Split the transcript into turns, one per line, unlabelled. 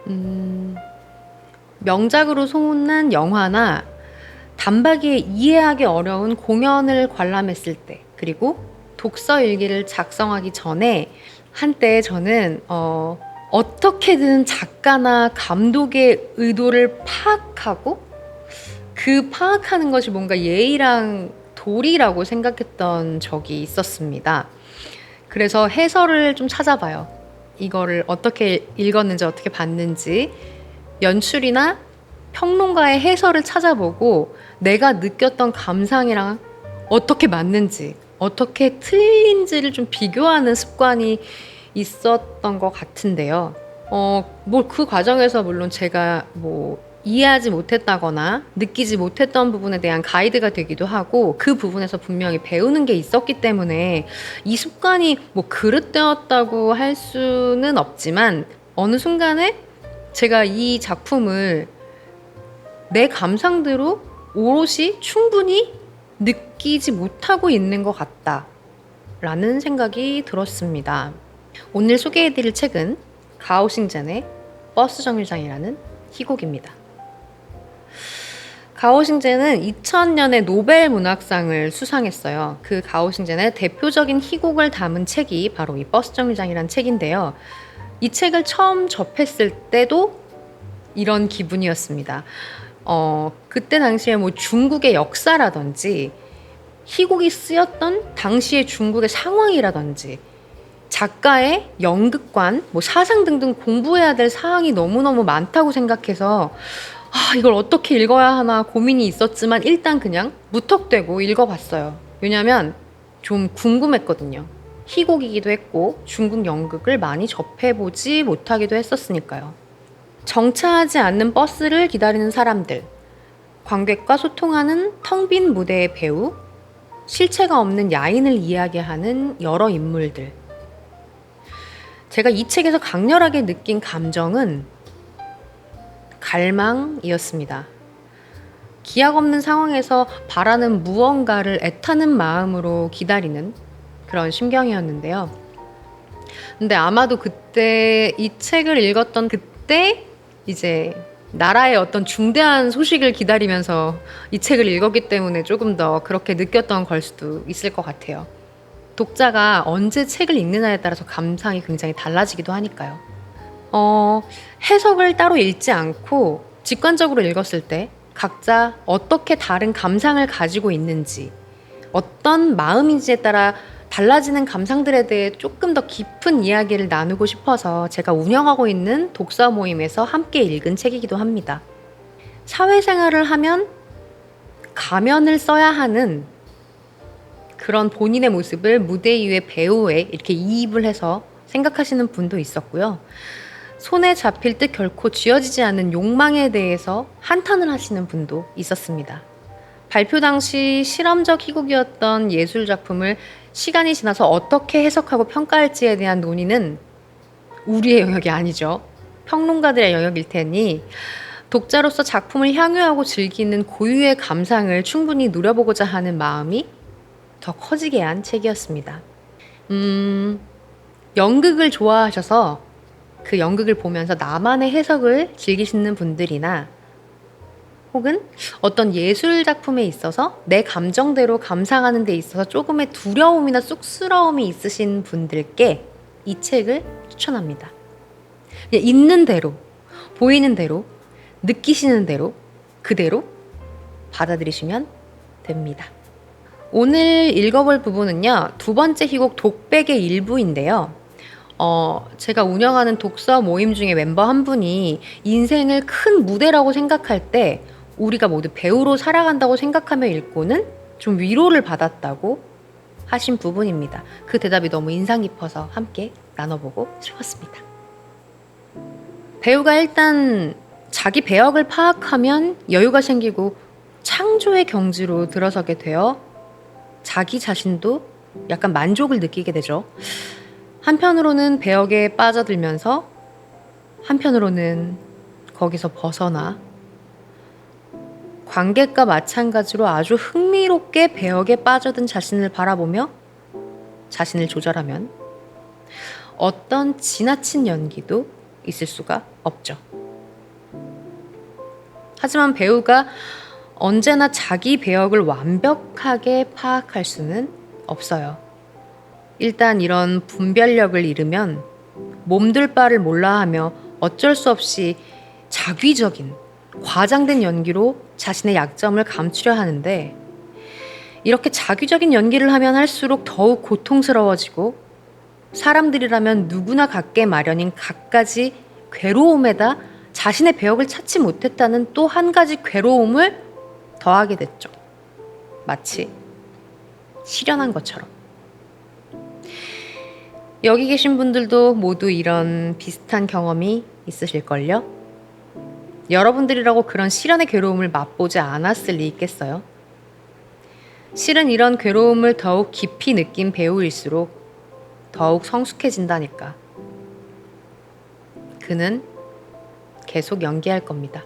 음, 명작으로 소문난 영화나 단박에 이해하기 어려운 공연을 관람했을 때, 그리고 독서 일기를 작성하기 전에 한때 저는 어떻게든 작가나 감독의 의도를 파악하고 그 파악하는 것이 뭔가 예의랑 도리라고 생각했던 적이 있었습니다. 그래서 해설을 좀 찾아봐요. 이거를 어떻게 읽었는지, 어떻게 봤는지, 연출이나 평론가의 해설을 찾아보고 내가 느꼈던 감상이랑 어떻게 맞는지, 어떻게 틀린지를 좀 비교하는 습관이 있었던 것 같은데요. 뭐 그 과정에서 물론 제가 뭐 이해하지 못했다거나 느끼지 못했던 부분에 대한 가이드가 되기도 하고 그 부분에서 분명히 배우는 게 있었기 때문에 이 습관이 뭐 그릇되었다고 할 수는 없지만 어느 순간에 제가 이 작품을 내 감상대로 오롯이 충분히 느끼지 못하고 있는 것 같다라는 생각이 들었습니다. 오늘 소개해드릴 책은 가오싱젠의 버스 정류장이라는 희곡입니다. 가오싱젠은 2000년에 노벨 문학상을 수상했어요. 그 가오싱젠의 대표적인 희곡을 담은 책이 바로 이 버스 정류장이라는 책인데요. 이 책을 처음 접했을 때도 이런 기분이었습니다. 그때 당시에 뭐 중국의 역사라든지 희곡이 쓰였던 당시의 중국의 상황이라든지 작가의 연극관, 뭐 사상 등등 공부해야 될 사항이 너무너무 많다고 생각해서 이걸 어떻게 읽어야 하나 고민이 있었지만 일단 그냥 무턱대고 읽어봤어요. 왜냐면 좀 궁금했거든요. 희곡이기도 했고 중국 연극을 많이 접해보지 못하기도 했었으니까요. 정차하지 않는 버스를 기다리는 사람들, 관객과 소통하는 텅 빈 무대의 배우, 실체가 없는 야인을 이야기하는 여러 인물들. 제가 이 책에서 강렬하게 느낀 감정은 갈망이었습니다. 기약 없는 상황에서 바라는 무언가를 애타는 마음으로 기다리는 그런 심경이었는데요. 근데 아마도 그때 이 책을 읽었던 그때 이제 나라의 어떤 중대한 소식을 기다리면서 이 책을 읽었기 때문에 조금 더 그렇게 느꼈던 걸 수도 있을 것 같아요. 독자가 언제 책을 읽느냐에 따라서 감상이 굉장히 달라지기도 하니까요. 해석을 따로 읽지 않고 직관적으로 읽었을 때 각자 어떻게 다른 감상을 가지고 있는지, 어떤 마음인지에 따라 달라지는 감상들에 대해 조금 더 깊은 이야기를 나누고 싶어서 제가 운영하고 있는 독서 모임에서 함께 읽은 책이기도 합니다. 사회생활을 하면 가면을 써야 하는 그런 본인의 모습을 무대 위의 배우에 이렇게 이입을 해서 생각하시는 분도 있었고요. 손에 잡힐 듯 결코 쥐어지지 않는 욕망에 대해서 한탄을 하시는 분도 있었습니다. 발표 당시 실험적 희곡이었던 예술 작품을 시간이 지나서 어떻게 해석하고 평가할지에 대한 논의는 우리의 영역이 아니죠. 평론가들의 영역일 테니 독자로서 작품을 향유하고 즐기는 고유의 감상을 충분히 누려보고자 하는 마음이 더 커지게 한 책이었습니다. 연극을 좋아하셔서 그 연극을 보면서 나만의 해석을 즐기시는 분들이나 혹은 어떤 예술 작품에 있어서 내 감정대로 감상하는 데 있어서 조금의 두려움이나 쑥스러움이 있으신 분들께 이 책을 추천합니다. 그냥 있는 대로, 보이는 대로, 느끼시는 대로, 그대로 받아들이시면 됩니다. 오늘 읽어볼 부분은요, 두 번째 희곡 독백의 일부인데요. 제가 운영하는 독서 모임 중에 멤버 한 분이 인생을 큰 무대라고 생각할 때 우리가 모두 배우로 살아간다고 생각하며 읽고는 좀 위로를 받았다고 하신 부분입니다. 그 대답이 너무 인상 깊어서 함께 나눠보고 싶었습니다. 배우가 일단 자기 배역을 파악하면 여유가 생기고 창조의 경지로 들어서게 되어 자기 자신도 약간 만족을 느끼게 되죠. 한편으로는 배역에 빠져들면서 한편으로는 거기서 벗어나 관객과 마찬가지로 아주 흥미롭게 배역에 빠져든 자신을 바라보며 자신을 조절하면 어떤 지나친 연기도 있을 수가 없죠. 하지만 배우가 언제나 자기 배역을 완벽하게 파악할 수는 없어요. 일단 이런 분별력을 잃으면 몸둘 바를 몰라 하며 어쩔 수 없이 자기적인, 과장된 연기로 자신의 약점을 감추려 하는데, 이렇게 자기적인 연기를 하면 할수록 더욱 고통스러워지고 사람들이라면 누구나 갖게 마련인 갖가지 괴로움에다 자신의 배역을 찾지 못했다는 또 한 가지 괴로움을 더하게 됐죠. 마치 실연한 것처럼. 여기 계신 분들도 모두 이런 비슷한 경험이 있으실걸요? 여러분들이라고 그런 실연의 괴로움을 맛보지 않았을 리 있겠어요? 실은 이런 괴로움을 더욱 깊이 느낀 배우일수록 더욱 성숙해진다니까. 그는 계속 연기할 겁니다.